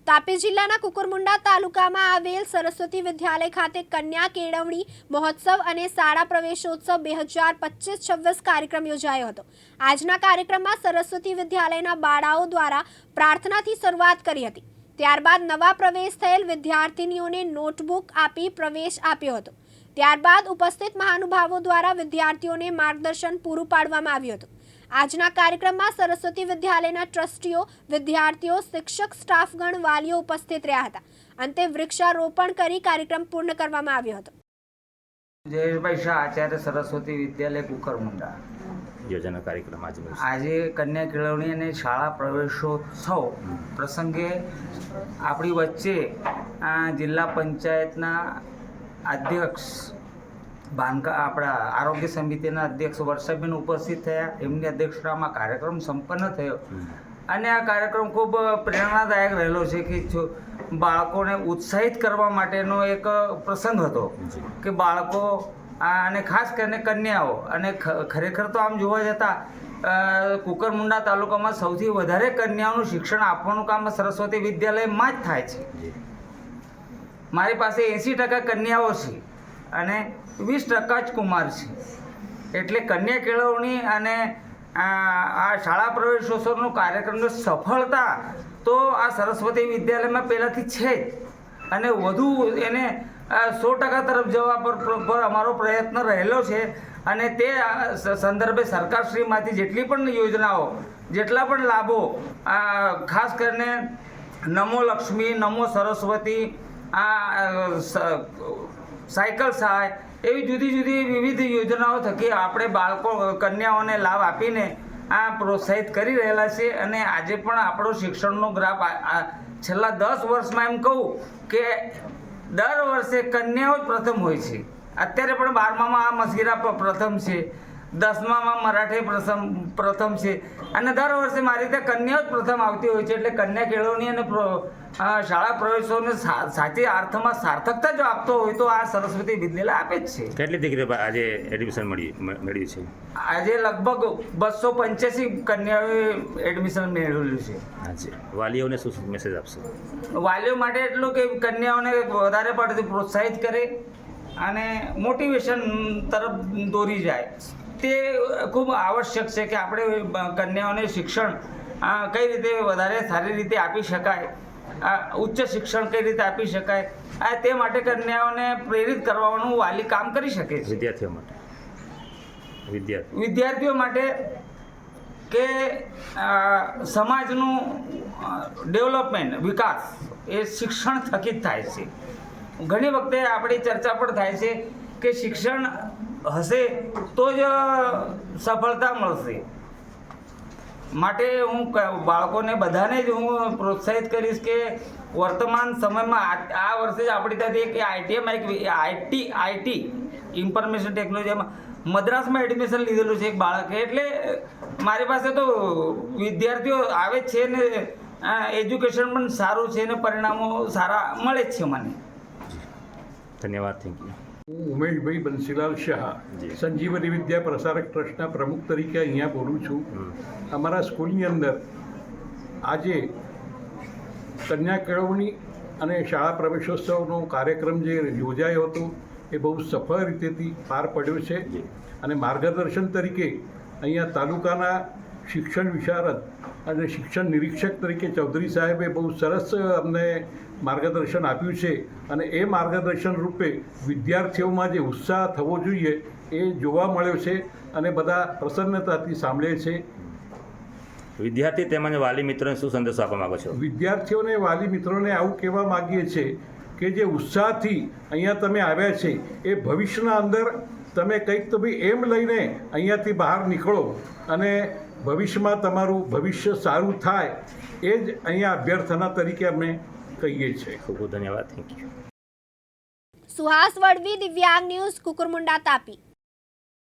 તાપી જિલ્લાના કુકરમુંડા તાલુકામાં આવેલ સરસ્વતી વિદ્યાલય ખાતે કન્યા કેળવણી મહોત્સવ અને શાળા પ્રવેશોત્સવ 2025-26 કાર્યક્રમ યોજાયો હતો। આજના કાર્યક્રમમાં સરસ્વતી વિદ્યાલયના બાળાઓ દ્વારા પ્રાર્થનાથી શરૂઆત કરી હતી। ત્યારબાદ નવા પ્રવેશ થયેલ વિદ્યાર્થીનીઓને નોટબુક આપી પ્રવેશ આપ્યો હતો। ત્યારબાદ ઉપસ્થિત મહાનુભાવો દ્વારા વિદ્યાર્થીઓને માર્ગદર્શન પૂરું પાડવામાં આવ્યું હતું। આજના કાર્યક્રમમાં સરસ્વતી વિદ્યાલયના ટ્રસ્ટીઓ, વિદ્યાર્થીઓ, શિક્ષક, સ્ટાફગણ, વાલીઓ ઉપસ્થિત રહ્યા હતા। અંતે વૃક્ષારોપણ કરી કાર્યક્રમ પૂર્ણ કરવામાં આવ્યો હતો। જયેશભાઈ શાહ, આચાર્ય સરસ્વતી વિદ્યાલય કુકરમુંડા। યોજાનો કાર્યક્રમ આજે કન્યા કેળવણી અને શાળા પ્રવેશોત્સવ પ્રસંગે આપણી વચ્ચે જિલ્લા પંચાયતના અધ્યક્ષ આપણા આરોગ્ય સમિતિના અધ્યક્ષ વર્ષાબેન ઉપસ્થિત થયા। એમની અધ્યક્ષતામાં કાર્યક્રમ સંપન્ન થયો અને આ કાર્યક્રમ ખૂબ પ્રેરણાદાયક રહેલો છે કે બાળકોને ઉત્સાહિત કરવા માટેનો એક પ્રસંગ હતો કે બાળકો અને ખાસ કરીને કન્યાઓ, અને ખરેખર તો આમ જોવા જતાં કુકરમુંડા તાલુકામાં સૌથી વધારે કન્યાઓનું શિક્ષણ આપવાનું કામ સરસ્વતી વિદ્યાલયમાં જ થાય છે। મારી પાસે 80% કન્યાઓ છે અને 20% જ કુમાર છે। એટલે કન્યા કેળવણી અને આ શાળા પ્રવેશોત્સવનો કાર્યક્રમની સફળતા તો આ સરસ્વતી વિદ્યાલયમાં પહેલાંથી છે જ, અને વધુ એને 100% તરફ જવા પર અમારો પ્રયત્ન રહેલો છે। અને તે સંદર્ભે સરકારશ્રીમાંથી જેટલી પણ યોજનાઓ, જેટલા પણ લાભો, ખાસ કરીને નમો લક્ષ્મી, નમો સરસ્વતી, સાયકલ સહાય, એવી જુદી જુદી વિવિધ યોજનાઓ થકી આપણે કન્યાઓને લાભ આપીને પ્રોત્સાહિત કરી રહેલા છે। અને આજે પણ આપણો શિક્ષણનો ગ્રાફ છેલ્લા 10 વર્ષમાં એમ કહું કે દર વર્ષે કન્યાઓ જ પ્રથમ હોય છે। અત્યારે પણ 12મામાં મસ્કીરા પ્રથમ છે, 10મામાં મરાઠી પ્રથમ છે, અને દર વર્ષે મારી રીતે કન્યાઓ જ પ્રથમ આવતી હોય છે। એટલે કન્યા કેળવણી અને શાળા પ્રવેશોને સાચી અર્થમાં સાર્થકતા જો આપતો હોય તો આ સરસ્વતી વિદ્યાલય આપે જ છે। કેટલી દીકરીઓ આજે એડમિશન મેળવ્યું છે? આજે લગભગ 285 કન્યાઓએ એડમિશન મેળવેલું છે। હાજી, વાલીઓને શું મેસેજ આપશો? વાલીઓ માટે એટલું કે કન્યાઓને વધારે પડતી પ્રોત્સાહિત કરે અને મોટિવેશન તરફ દોરી જાય। તે ખૂબ આવશ્યક છે કે આપણે કન્યાઓને શિક્ષણ કઈ રીતે વધારે સારી રીતે આપી શકાય, ઉચ્ચ શિક્ષણ કઈ રીતે આપી શકાય, તે માટે કન્યાઓને પ્રેરિત કરવાનું વાલી કામ કરી શકે છે। વિદ્યાર્થીઓ માટે કે સમાજનું ડેવલપમેન્ટ, વિકાસ એ શિક્ષણ થકી જ થાય છે। ઘણી વખતે આપણી ચર્ચા પણ થાય છે કે શિક્ષણ હશે તો જ સફળતા મળશે। માટે હું બાળકોને બધાને જ હું પ્રોત્સાહિત કરીશ કે વર્તમાન સમયમાં આ વર્ષે જ આપણી ત્યાંથી એક આઈટી ઇન્ફોર્મેશન ટેકનોલોજીમાં મદ્રાસમાં એડમિશન લીધેલું છે એક બાળકે। એટલે મારી પાસે તો વિદ્યાર્થીઓ આવે છે ને એજ્યુકેશન પણ સારું છે ને પરિણામો સારા મળે જ છે મને। ધન્યવાદ, થેન્ક યુ। હું ઉમેશભાઈ બંસીલાલ શાહ, સંજીવની વિદ્યા પ્રસારક ટ્રસ્ટના પ્રમુખ તરીકે અહીંયા બોલું છું। અમારા સ્કૂલની અંદર આજે કન્યા કેળવણી અને શાળા પ્રવેશોત્સવનો કાર્યક્રમ જે યોજાયો હતો એ બહુ સફળ રીતેથી પાર પડ્યો છે। અને માર્ગદર્શન તરીકે અહીંયા તાલુકાના શિક્ષણ વિશારદ અને શિક્ષણ નિરીક્ષક તરીકે ચૌધરી સાહેબે બહુ સરસ અમને માર્ગદર્શન આપ્યું છે। અને એ માર્ગદર્શન રૂપે વિદ્યાર્થીઓમાં જે ઉત્સાહ થવો જોઈએ એ જોવા મળ્યો છે અને બધા પ્રસન્નતાથી સાંભળે છે। વિદ્યાર્થી તેમજ વાલી મિત્રોને શું સંદેશો આપવા માગો છો? વિદ્યાર્થીઓને, વાલી મિત્રોને આવું કહેવા માગીએ છીએ કે જે ઉત્સાહથી અહીંયા તમે આવ્યા છે એ ભવિષ્યના અંદર તમે કંઈક તો ભાઈ એમ લઈને અહીંયાથી બહાર નીકળો અને ભવિષ્યમાં તમારું ભવિષ્ય સારું થાય, એ જ અહીંયા અભ્યર્થના તરીકે અમે કહીએ છીએ। ખૂબ ખૂબ ધન્યવાદ, થેન્ક યુ। સુહાસ વડવી, દિવ્યાંગ ન્યૂઝ, કુકરમુંડા, તાપી।